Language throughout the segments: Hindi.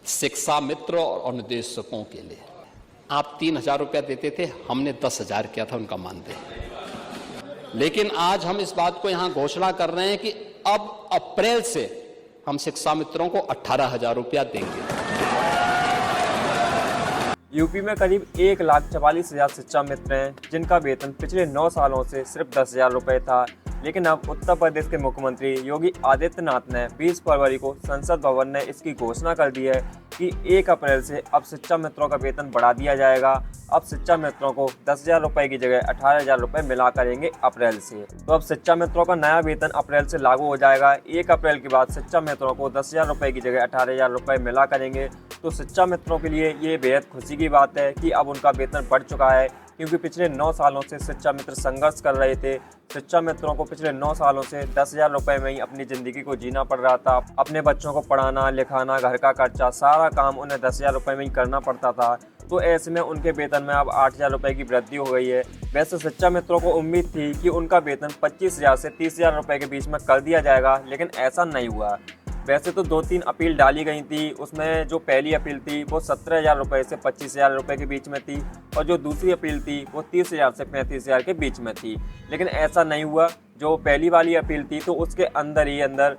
शिक्षा मित्र और अनुदेशकों के लिए आप 3,000 रुपया देते थे, हमने 10,000 किया था उनका मानदेय। लेकिन आज हम इस बात को यहां घोषणा कर रहे हैं कि अब अप्रैल से हम शिक्षा मित्रों को 18,000 रुपया देंगे। यूपी में करीब 1,44,000 शिक्षा मित्र हैं जिनका वेतन पिछले 9 सालों से सिर्फ 10,000 रुपये था। लेकिन अब उत्तर प्रदेश के मुख्यमंत्री योगी आदित्यनाथ ने 20 फरवरी को संसद भवन में इसकी घोषणा कर दी है कि 1 अप्रैल से अब शिक्षा मित्रों का वेतन बढ़ा दिया जाएगा। अब शिक्षा मित्रों को 10,000 रुपये की जगह 18,000 रुपये मिला करेंगे अप्रैल से। तो अब शिक्षा मित्रों का नया वेतन अप्रैल से लागू हो जाएगा। 1 अप्रैल के बाद शिक्षा मित्रों को 10,000 रुपये की जगह 18,000 रुपये मिला करेंगे। तो शिक्षा मित्रों के लिए ये बेहद खुशी की बात है कि अब उनका वेतन बढ़ चुका है, क्योंकि पिछले 9 सालों से शिक्षा मित्र संघर्ष कर रहे थे। शिक्षा मित्रों को पिछले 9 सालों से 10,000 रुपये में ही अपनी ज़िंदगी को जीना पड़ रहा था। अपने बच्चों को पढ़ाना लिखाना, घर का खर्चा, सारा काम उन्हें 10,000 रुपये में ही करना पड़ता था। तो ऐसे में उनके वेतन में अब 8,000 रुपये की वृद्धि हो गई है। वैसे शिक्षा मित्रों को उम्मीद थी कि उनका वेतन 25,000 से 30,000 रुपये के बीच में कर दिया जाएगा, लेकिन ऐसा नहीं हुआ। वैसे तो 2-3 अपील डाली गई थी। उसमें जो पहली अपील थी वो 17,000 रुपये से 25,000 रुपये के बीच में थी, और जो दूसरी अपील थी वो 30,000 से 35,000 के बीच में थी। लेकिन ऐसा नहीं हुआ। जो पहली वाली अपील थी तो उसके अंदर ही अंदर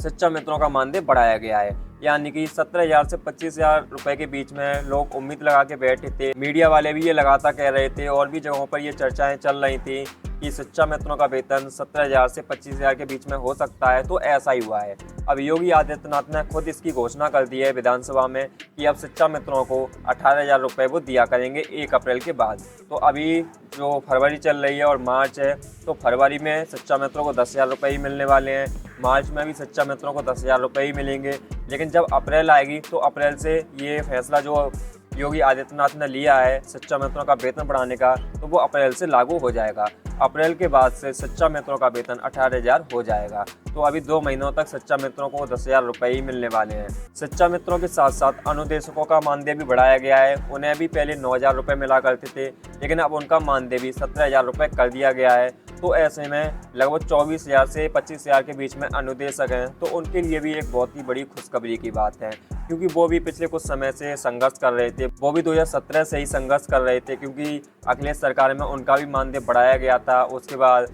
शिक्षा मित्रों का मानदेय बढ़ाया गया है, यानी कि 17,000 से 25,000 रुपये के बीच में लोग उम्मीद लगा के बैठे थे। मीडिया वाले भी ये लगातार कह रहे थे और भी जगहों पर ये चर्चाएं चल रही थी कि शिक्षा मित्रों का वेतन 17,000 से 25,000 के बीच में हो सकता है। तो ऐसा ही हुआ है। अब योगी आदित्यनाथ ने खुद इसकी घोषणा कर दी है विधानसभा में कि अब शिक्षा मित्रों को 18,000 रुपये वो दिया करेंगे 1 अप्रैल के बाद। तो अभी जो फरवरी चल रही है और मार्च है, तो फरवरी में शिक्षा मित्रों को 10,000 रुपये ही मिलने वाले हैं। मार्च में भी शिक्षा मित्रों को 10,000 रुपये ही मिलेंगे। लेकिन जब अप्रैल आएगी तो अप्रैल से ये फैसला जो योगी आदित्यनाथ ने लिया है शिक्षा मित्रों का वेतन बढ़ाने का, तो वो अप्रैल से लागू हो जाएगा। अप्रैल के बाद से शिक्षा मित्रों का वेतन 18,000 हो जाएगा। तो अभी 2 महीनों तक शिक्षा मित्रों को 10,000 रुपये ही मिलने वाले हैं। शिक्षा मित्रों के साथ साथ अनुदेशकों का मानदेय भी बढ़ाया गया है। उन्हें भी पहले 9,000 रुपये मिला करते थे, लेकिन अब उनका मानदेय भी 17,000 रुपये कर दिया गया है। तो ऐसे में लगभग 24,000 से 25,000 के बीच में अनुदेशक हैं, तो उनके लिए भी एक बहुत ही बड़ी खुशखबरी की बात है, क्योंकि वो भी पिछले कुछ समय से संघर्ष कर रहे थे। वो भी 2017 से ही संघर्ष कर रहे थे, क्योंकि अखिलेश सरकार में उनका भी मानदेय बढ़ाया गया था। उसके बाद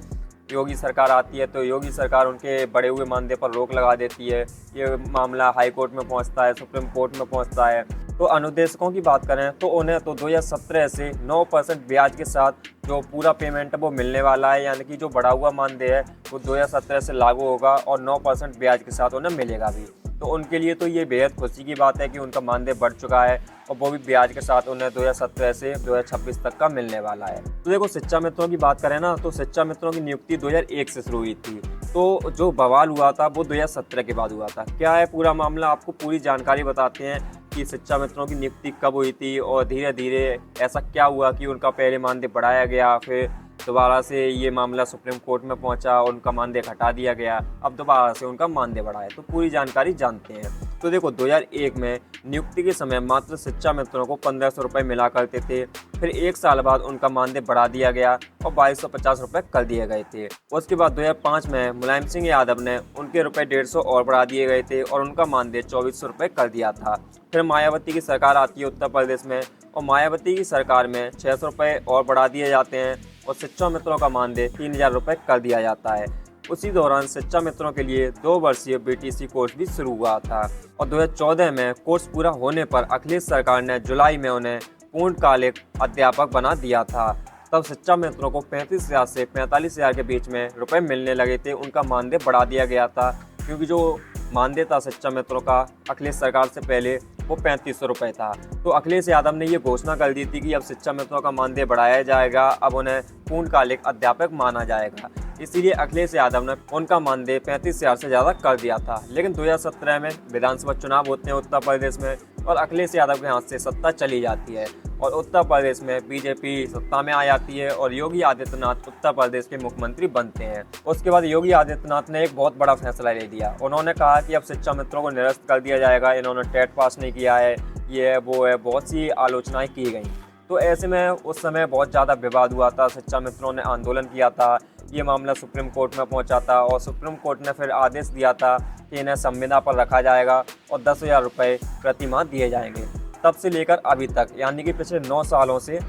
योगी सरकार आती है तो योगी सरकार उनके बढ़े हुए मानदेय पर रोक लगा देती है। ये मामला हाई कोर्ट में पहुंचता है, सुप्रीम कोर्ट में पहुंचता है। तो अनुदेशकों की बात करें तो उन्हें तो 2017 से 9% ब्याज के साथ जो पूरा पेमेंट है वो मिलने वाला है, यानी कि जो बढ़ा हुआ मानदेय है वो 2017 से लागू होगा और 9% ब्याज के साथ उन्हें मिलेगा भी। तो उनके लिए तो ये बेहद खुशी की बात है कि उनका मानदेय बढ़ चुका है, और वो भी ब्याज के साथ उन्हें 2017 से 2026 तक का मिलने वाला है। तो देखो, शिक्षा मित्रों की बात करें ना, तो शिक्षा मित्रों की नियुक्ति 2001 से शुरू हुई थी। तो जो बवाल हुआ था वो 2017 के बाद हुआ था। क्या है पूरा मामला, आपको पूरी जानकारी बताते हैं कि शिक्षा मित्रों की नियुक्ति कब हुई थी और धीरे धीरे ऐसा क्या हुआ कि उनका पहले मानदेय बढ़ाया गया, फिर दोबारा से ये मामला सुप्रीम कोर्ट में पहुंचा, उनका मानदेय हटा दिया गया, अब दोबारा से उनका मानदेय बढ़ाया। तो पूरी जानकारी जानते हैं। तो देखो, 2001 में नियुक्ति के समय मात्र शिक्षा मित्रों को 1,500 रुपये मिला करते थे। फिर 1 साल बाद उनका मानदेय बढ़ा दिया गया और 2,250 रुपये कर दिए गए थे। उसके बाद 2005 में मुलायम सिंह यादव ने उनके रुपये 150 और बढ़ा दिए गए थे और उनका मानदेय 2,400 रुपये कर दिया था। फिर मायावती की सरकार आती है उत्तर प्रदेश में, और मायावती की सरकार में 600 रुपये और बढ़ा दिए जाते हैं और शिक्षा मित्रों का मानदेय 3,000 रुपये कर दिया जाता है। उसी दौरान शिक्षा मित्रों के लिए 2 वर्षीय बीटीसी कोर्स भी शुरू हुआ था, और 2014 में कोर्स पूरा होने पर अखिलेश सरकार ने जुलाई में उन्हें पूर्णकालिक अध्यापक बना दिया था। तब शिक्षा मित्रों को 35,000 से 45,000 के बीच में रुपए मिलने लगे थे। उनका मानदेय बढ़ा दिया गया था, क्योंकि जो मानदेय था शिक्षा मित्रों का अखिलेश सरकार से पहले वो 3,500 रुपये था। तो अखिलेश यादव ने ये घोषणा कर दी थी कि अब शिक्षा मित्रों का मानदेय बढ़ाया जाएगा, अब उन्हें पूर्णकालिक अध्यापक माना जाएगा। इसीलिए अखिलेश यादव ने उनका मानदेय 35,000 से ज़्यादा कर दिया था। लेकिन 2017 में विधानसभा चुनाव होते हैं उत्तर प्रदेश में, और अखिलेश यादव के हाथ से सत्ता चली जाती है और उत्तर प्रदेश में बीजेपी सत्ता में आ जाती है और योगी आदित्यनाथ उत्तर प्रदेश के मुख्यमंत्री बनते हैं। उसके बाद योगी आदित्यनाथ ने एक बहुत बड़ा फैसला ले लिया। उन्होंने कहा कि अब शिक्षा मित्रों को निरस्त कर दिया जाएगा, इन्होंने टेट पास नहीं किया है, ये है वो है, बहुत सी आलोचनाएं की गई। तो ऐसे में उस समय बहुत ज़्यादा विवाद हुआ था, शिक्षा मित्रों ने आंदोलन किया था, ये मामला सुप्रीम कोर्ट में पहुंचा था और सुप्रीम कोर्ट ने फिर आदेश दिया था कि इन्हें संविदा पर रखा जाएगा और 10,000 रुपये प्रति माह दिए जाएंगे। तब से लेकर अभी तक यानी कि पिछले 9 सालों से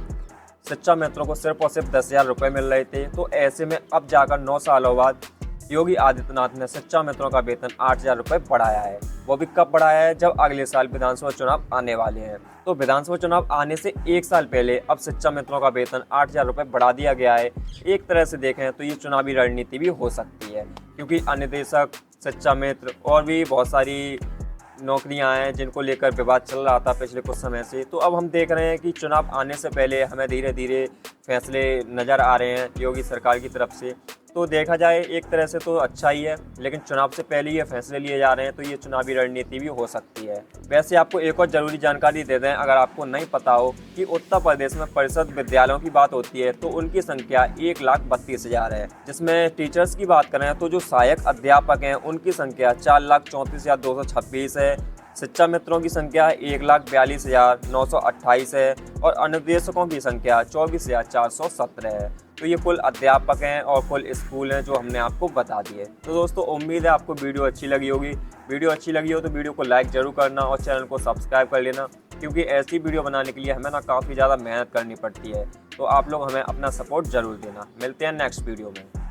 शिक्षा मित्रों को सिर्फ और सिर्फ 10,000 रुपये मिल रहे थे। तो ऐसे में अब जाकर 9 सालों बाद योगी आदित्यनाथ ने शिक्षा मित्रों का वेतन 8,000 रुपये बढ़ाया है। वो भी कब बढ़ाया है? जब अगले साल विधानसभा चुनाव आने वाले हैं। तो विधानसभा चुनाव आने से 1 साल पहले अब शिक्षा मित्रों का वेतन 8,000 रुपये बढ़ा दिया गया है। एक तरह से देखें तो ये चुनावी रणनीति भी हो सकती है, क्योंकि अनिदेशक, शिक्षा मित्र और भी बहुत सारी नौकरियां हैं जिनको लेकर विवाद चल रहा था पिछले कुछ समय से। तो अब हम देख रहे हैं कि चुनाव आने से पहले हमें धीरे धीरे फैसले नज़र आ रहे हैं योगी सरकार की तरफ से। तो देखा जाए एक तरह से तो अच्छा ही है, लेकिन चुनाव से पहले ये फैसले लिए जा रहे हैं तो ये चुनावी रणनीति भी हो सकती है। वैसे आपको एक और ज़रूरी जानकारी दे दें, अगर आपको नहीं पता हो कि उत्तर प्रदेश में परिषद विद्यालयों की बात होती है तो उनकी संख्या 1,32,000 है। जिसमें टीचर्स की बात करें तो जो सहायक अध्यापक हैं उनकी संख्या 4,34,226 है। शिक्षा मित्रों की संख्या 1,42,928 है और अनुदेशकों की संख्या 24,417 है। तो ये कुल अध्यापक हैं और कुल स्कूल हैं जो हमने आपको बता दिए। तो दोस्तों उम्मीद है आपको वीडियो अच्छी लगी होगी। वीडियो अच्छी लगी हो तो वीडियो को लाइक जरूर करना और चैनल को सब्सक्राइब कर लेना, क्योंकि ऐसी वीडियो बनाने के लिए हमें काफ़ी ज़्यादा मेहनत करनी पड़ती है। तो आप लोग हमें अपना सपोर्ट जरूर देना। मिलते हैं नेक्स्ट वीडियो में।